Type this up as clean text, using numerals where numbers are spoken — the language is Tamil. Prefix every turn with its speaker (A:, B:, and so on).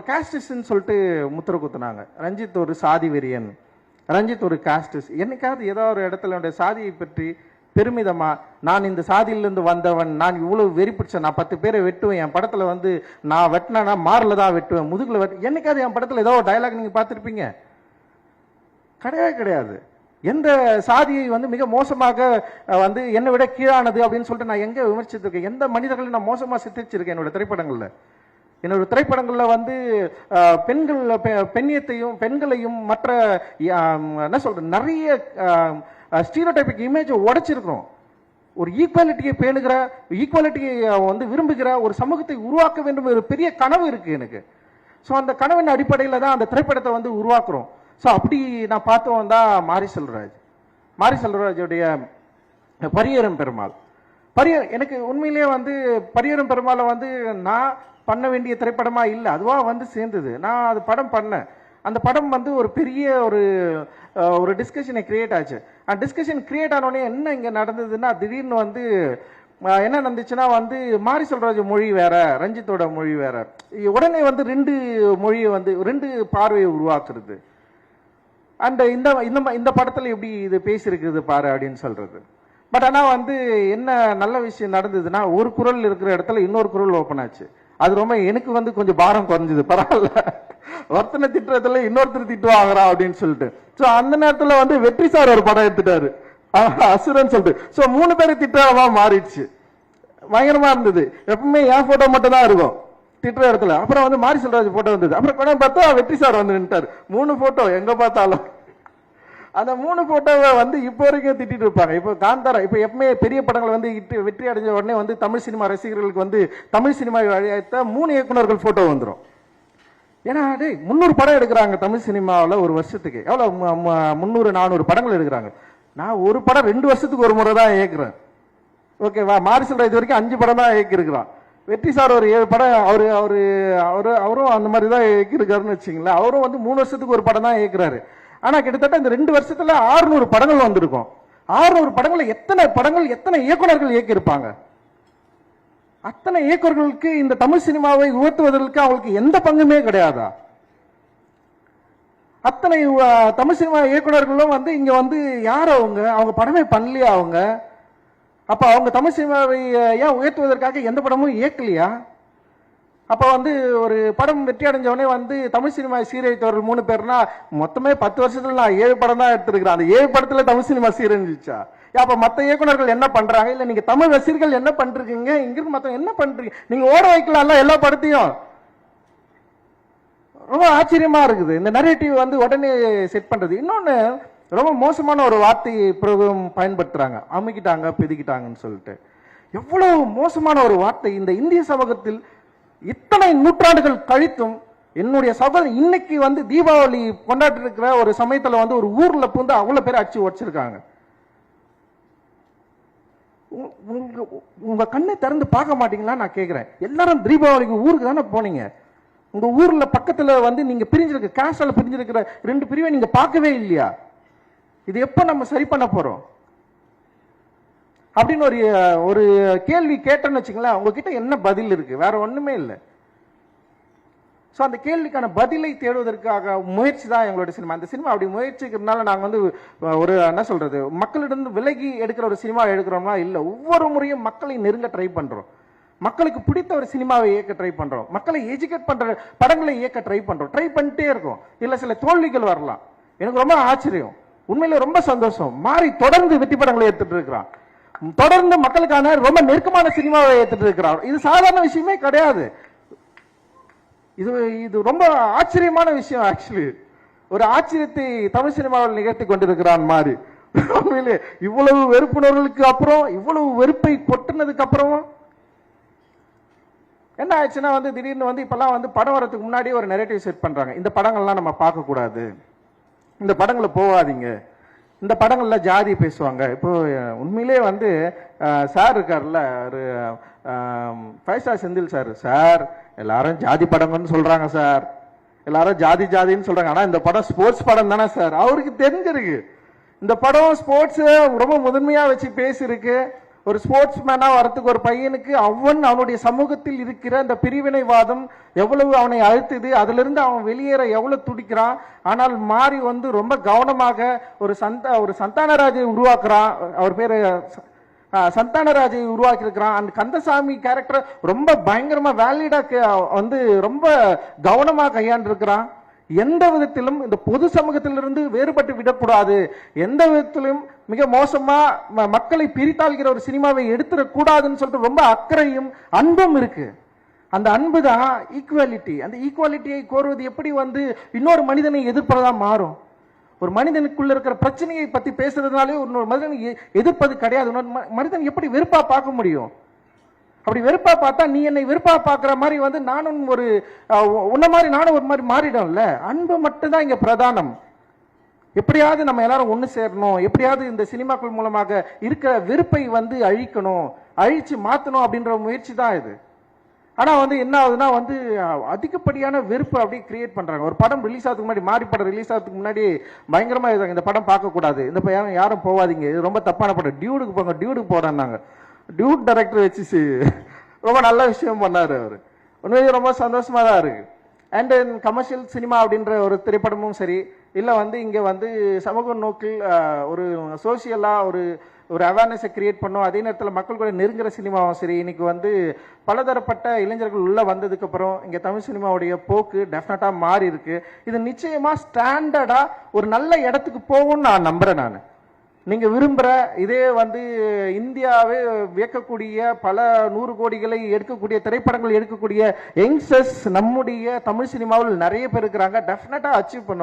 A: காஸ்டிஸ்ன்னு சொல்லிட்டு முத்திர குத்துனாங்க. ரஞ்சித் ஒரு சாதி வெறியன், ரஞ்சித் ஒரு காஸ்டிஸ். என்னைக்காவது ஏதோ ஒரு இடத்துல என்னுடைய சாதியை பற்றி பெருமிதமா, நான் இந்த சாதியிலிருந்து வந்தவன், நான் இவ்வளவு வெறி பிடிச்சேன், நான் 10 பேரை வெட்டுவேன், என் படத்துல வந்து நான் வெட்டினா மாரில் தான் வெட்டுவேன், முதுகுல வெட்டு, என்னைக்காவது என் படத்துல ஏதோ டைலாக் நீங்க பார்த்துருப்பீங்க? கிடையவே கிடையாது. எந்த சாதியை வந்து மிக மோசமாக வந்து என்னை விட கீழானது அப்படின்னு சொல்லிட்டு நான் எங்க விமர்சித்திருக்கேன்? எந்த மனிதர்களையும் நான் மோசமா சித்தரிச்சிருக்கேன் என்னோட திரைப்படங்கள்ல? என்னோட திரைப்படங்கள்ல வந்து பெண்கள் பெண்ணியத்தையும் பெண்களையும் மற்ற என்ன சொல்ற நிறைய ஸ்டீரியோடைபிக் இமேஜை உடைச்சிருக்கிறோம். ஒரு ஈக்குவாலிட்டியை பேணுகிற, ஈக்குவாலிட்டியை வந்து விரும்புகிற ஒரு சமூகத்தை உருவாக்க வேண்டும் ஒரு பெரிய கனவு இருக்கு எனக்கு. ஸோ அந்த கனவின் அடிப்படையில் தான் அந்த திரைப்படத்தை வந்து உருவாக்குறோம். ஸோ அப்படி நான் பார்த்தோம் தான் மாரி செல்வராஜுடைய பரியேறும் பெருமாள். எனக்கு உண்மையிலேயே வந்து பரியேறும் பெருமாளை வந்து நான் பண்ண வேண்டிய திரைப்படமா இல்லை, அதுவா வந்து சேர்ந்தது. நான் அது படம் பண்ணேன். அந்த படம் வந்து ஒரு பெரிய ஒரு டிஸ்கஷனை கிரியேட் ஆச்சு. அந்த டிஸ்கஷன் கிரியேட் ஆனோடனே என்ன இங்கே நடந்ததுன்னா, திடீர்னு வந்து என்ன நடந்துச்சுன்னா வந்து மாரி செல்வராஜ் மொழி வேற, ரஞ்சித்தோட மொழி வேற. உடனே வந்து 2 மொழியை வந்து 2 பார்வையை உருவாக்குறது. அண்ட் இந்த படத்தில் எப்படி இது பேசியிருக்குது பாரு அப்படின்னு சொல்றது. பட் ஆனால் வந்து என்ன நல்ல விஷயம் நடந்ததுன்னா, ஒரு குரல் இருக்கிற இடத்துல இன்னொரு குரல் ஓப்பன் ஆச்சு. அது ரொம்ப எனக்கு வந்து கொஞ்சம் பாரம் குறைஞ்சது. பரவாயில்ல, ஒருத்தனை திட்டுறதுல இன்னொருத்தர் திட்டு வாங்குறான் அப்படின்னு சொல்லிட்டு. ஸோ அந்த நேரத்தில் வந்து வெற்றி சார் ஒரு படம் எடுத்துட்டாரு, அசுரன் சொல்லிட்டு. ஸோ 3 பேரை திட்டமா மாறிடுச்சு. பயங்கரமா இருந்தது. எப்பவுமே என் போட்டோ மட்டும் தான் இருக்கும் திட்டுற இடத்துல. அப்புறம் வந்து மாரி செல்வராஜ் போட்டோ வந்தது. அப்புறம் படம் பார்த்தா வெற்றி சார் வந்து நின்ட்டாரு. 3 போட்டோ எங்க பார்த்தாலும். அந்த 3 போட்டோவை வந்து இப்போ வரைக்கும் திட்டிட்டு இருப்பாங்க. இப்போ காந்தாரா, இப்போ எப்பவுமே பெரிய படங்களை வந்து வெற்றி அடைஞ்ச உடனே வந்து தமிழ் சினிமா ரசிகர்களுக்கு வந்து தமிழ் சினிமா அழைத்த 3 இயக்குநர்கள் போட்டோ வந்துடும். ஏன்னா 300 படம் எடுக்கிறாங்க தமிழ் சினிமாவில் ஒரு வருஷத்துக்கு. எவ்வளோ 300-400 படங்கள் எடுக்கிறாங்க. நான் ஒரு படம் 2 வருஷத்துக்கு ஒரு முறை தான் இயக்குறேன். ஓகேவா? மாரி செல்வராஜ் இது வரைக்கும் 5 படம் தான் இயக்கியிருக்கிறான். வெற்றி சார் ஒரு 7 படம் அவரும் அந்த மாதிரி தான் இயக்கியிருக்காருன்னு வச்சுங்களேன். அவரும் வந்து 3 வருஷத்துக்கு ஒரு படம் தான் இயக்குறாரு. ஆனா கிட்டத்தட்ட இந்த 2 வருஷத்துல 600 படங்கள் வந்திருக்கும். 600 படங்கள் எத்தனை இயக்குநர்கள் இயக்கியிருப்பாங்க? அத்தனை இயக்குநர்களுக்கு இந்த தமிழ் சினிமாவை உயர்த்துவதற்கு அவங்களுக்கு எந்த பங்குமே கிடையாதா? அத்தனை தமிழ் சினிமா இயக்குநர்களும் வந்து இங்க வந்து யார் அவங்க படமே பண்ணலையா? அப்ப அவங்க தமிழ் சினிமாவை ஏன் உயர்த்துவதற்காக எந்த படமும் இயக்கலையா? அப்ப வந்து ஒரு படம் வெற்றி அடைஞ்சவனே வந்து தமிழ் சினிமா சீரழித்தவர்கள் 3 பேர்னா மொத்தமே 10 வருஷத்துல நான் 7 படம் தான் எடுத்திருக்கிறேன். அந்த 7 படத்துல தமிழ் சினிமா சீரழிஞ்சிச்சா? அப்ப மத்த இயக்குநர்கள் என்ன பண்றாங்க? இல்ல நீங்க தமிழ் ரசிகர்கள் என்ன பண்றீங்க? இங்கிருந்து மத்த என்ன பண்றீங்க? நீங்க ஓட வைக்கலாம்ல எல்லா படத்தையும். ரொம்ப ஆச்சரியமா இருக்குது இந்த நரேட்டிவ் வந்து உடனே செட் பண்றது. இன்னொன்னு ரொம்ப மோசமான ஒரு வார்த்தை பிரயோகம் பயன்படுத்துறாங்க, அமுக்கிட்டாங்க பிதிக்கிட்டாங்கன்னு சொல்லிட்டு. எவ்வளவு மோசமான ஒரு வார்த்தை! இந்த இந்திய சமூகத்தில் இத்தனை நூற்றாண்டுகள் கழித்தும் என்னுடைய சகோதரன் இன்னைக்கு வந்து தீபாவளி கொண்டாடி இருக்கிற ஒரு சமயத்துல வந்து ஒரு ஊர்ல பூந்து அவ்வளவு பேர் அடிச்சு உடைச்சிருக்காங்க. உங்க கண்ணை திறந்து பார்க்க மாட்டீங்களா நான் கேட்கிறேன். எல்லாரும் தீபாவளிக்கு ஊருக்கு தானே போனீங்க. உங்க ஊர்ல பக்கத்துல வந்து நீங்க பிரிஞ்சிருக்க காஸ்டால பிரிஞ்சிருக்கிற 2 பிரிவை நீங்க பார்க்கவே இல்லையா? இது எப்ப நம்ம சரி பண்ண போறோம் அப்படின்னு ஒரு கேள்வி கேட்டேன்னு வச்சுங்களேன். உங்ககிட்ட என்ன பதில் இருக்கு? வேற ஒண்ணுமே இல்லை. ஸோ அந்த கேள்விக்கான பதிலை தேடுவதற்காக முயற்சி தான் எங்களுடைய சினிமா. அந்த சினிமா அப்படி முயற்சிக்கிறதுனால நாங்கள் வந்து ஒரு என்ன சொல்றது, மக்களிடம் விலகி எடுக்கிற ஒரு சினிமா எடுக்கிறோம்னா இல்லை. ஒவ்வொரு முறையும் மக்களை நெருங்க ட்ரை பண்றோம், மக்களுக்கு பிடித்த ஒரு சினிமாவை இயக்க ட்ரை பண்றோம், மக்களை எஜுகேட் பண்ற படங்களை இயக்க ட்ரை பண்றோம், ட்ரை பண்ணிட்டே இருக்கோம். இல்ல சில தோல்விகள் வரலாம். எனக்கு ரொம்ப ஆச்சரியம், உண்மையில ரொம்ப சந்தோஷம். மாறி தொடர்ந்து வெற்றி படங்களை எடுத்துட்டு இருக்கிறான், தொடர்ந்து மக்களுக்கான ரொம்ப நெருக்கமான சினிமாவை ஏத்துட்டு இருக்கிறார். இது சாதாரண விஷயமே கிடையாது. இது ரொம்ப ஆச்சரியமான விஷயம். ஆக்சுவலி ஒரு ஆச்சரியத்தை தமிழ் சினிமாவில் நிகழ்த்தி கொண்டிருக்கிறான் மாறி. உண்மையிலே இவ்வளவு வெறுப்புணர்வுகளுக்கு அப்புறம், இவ்வளவு வெறுப்பை கொட்டினதுக்கு அப்புறம் என்ன ஆயிடுச்சுன்னா வந்து திடீர்னு வந்து இப்பெல்லாம் வந்து படம் வரதுக்கு முன்னாடியே ஒரு நெரேட்டிவ் செட் பண்றாங்க. இந்த படங்கள்லாம் நம்ம பார்க்க கூடாது, இந்த படங்களை போகாதீங்க, இந்த படங்கள்ல ஜாதி பேசுவாங்க. இப்போ உண்மையிலே வந்து சார் இருக்கார்ல, ஒரு 5 ஸ்டார் செந்தில் சார் எல்லாரும் ஜாதி படங்கள்னு சொல்றாங்க சார், எல்லாரும் ஜாதின்னு சொல்றாங்க. ஆனா இந்த படம் ஸ்போர்ட்ஸ் படம் தானே சார். அவருக்கு தெரிஞ்சிருக்கு இந்த படம் ஸ்போர்ட்ஸ் ரொம்ப முதன்மையா வச்சு பேசிருக்கு. ஒரு ஸ்போர்ட்ஸ்மேனா வரத்துக்கு ஒரு பையனுக்கு அவனுடைய சமூகத்தில் இருக்கிற அந்த பிரிவினைவாதம் எவ்வளவு அவனை அழுத்துது, அதிலிருந்து அவன் வெளியேற எவ்வளவு துடிக்கிறான். ஆனால் மாறி வந்து ரொம்ப கவனமாக ஒரு சந்தானராஜை உருவாக்குறான். அவர் பேரு சந்தானராஜை உருவாக்கி இருக்கிறான். அந்த கந்தசாமி கேரக்டர் ரொம்ப பயங்கரமா வேலிடா வந்து ரொம்ப கவனமா கையாண்டு இருக்கிறான். எந்த விதத்திலும் இந்த பொது சமூகத்திலிருந்து வேறுபட்டு விடக்கூடாது, எந்த விதத்திலும் மிக மோசமா மக்களை பிரித்தாள்கிற ஒரு சினிமாவை எடுத்துடக்கூடாதுன்னு சொல்லிட்டு ரொம்ப அக்கறையும் அன்பும் இருக்கு. அந்த அன்பு தான் ஈக்குவாலிட்டி. அந்த ஈக்குவாலிட்டியை கோருவது எப்படி வந்து இன்னொரு மனிதனை எதிர்ப்பதா மாறும்? ஒரு மனிதனுக்குள்ள இருக்கிற பிரச்சனையை பத்தி பேசுறதுனாலே இன்னொரு மனிதனை எதிர்ப்பது கிடையாது. மனிதன் எப்படி வெறுப்பா பார்க்க முடியும்? அப்படி வெறுப்பா பார்த்தா நீ என்னை வெறுப்பா பார்க்குற மாதிரி வந்து நானும் ஒரு உன்ன மாதிரி நானும் ஒரு மாதிரி மாறிடும்ல. அன்பு மட்டும்தான் இங்க பிரதானம். எப்படியாவது நம்ம எல்லாரும் ஒன்று சேரணும், எப்படியாவது இந்த சினிமாக்கள் மூலமாக இருக்கிற வெறுப்பை வந்து அழிக்கணும், அழிச்சு மாற்றணும் அப்படின்ற முயற்சி தான் இது. ஆனால் வந்து என்ன ஆகுதுன்னா வந்து அதிகப்படியான வெறுப்பு அப்படியே கிரியேட் பண்ணுறாங்க. ஒரு படம் ரிலீஸ் ஆகிறதுக்கு முன்னாடி, மாறி படம் ரிலீஸ் ஆகிறதுக்கு முன்னாடி பயங்கரமாக எழுதாங்க, இந்த படம் பார்க்கக்கூடாது, இந்த பையன் யாரும் போகாதீங்க, இது ரொம்ப தப்பான படம், டியூடுக்கு போங்க, டியூடுக்கு போடான்னாங்க. டியூட் டைரக்டர் வச்சு ரொம்ப நல்ல விஷயம் பண்ணார் அவர். உண்மையிலேயே ரொம்ப சந்தோஷமா தான் இருக்கு. அண்ட் தென் கமர்ஷியல் சினிமா அப்படின்ற ஒரு திரைப்படமும் சரி, இல்லை வந்து இங்கே வந்து சமூக நோக்கில் ஒரு சோசியலாக ஒரு அவேர்னஸை கிரியேட் பண்ணும், அதே நேரத்தில் மக்கள் கூட நெருங்குற சினிமாவும் சரி, இன்னைக்கு வந்து பலதரப்பட்ட இளைஞர்கள் உள்ளே வந்ததுக்கப்புறம் இங்கே தமிழ் சினிமாவுடைய போக்கு டெஃபினட்டாக மாறி இருக்கு. இது நிச்சயமாக ஸ்டாண்டர்டாக ஒரு நல்ல இடத்துக்கு போகும்னு நான் நம்புகிறேன். நான் நீங்க விரும்புற இதே வந்து இந்தியாவே வியக்கக்கூடிய பல 100 கோடிகளை எடுக்கக்கூடிய திரைப்படங்கள் எடுக்கக்கூடிய யங்ஸ்டர்ஸ் நம்முடைய தமிழ் சினிமாவில் நிறைய பேர் இருக்கிறாங்க. டெஃபினட்டா அச்சீவ் பண்ணுவாங்க.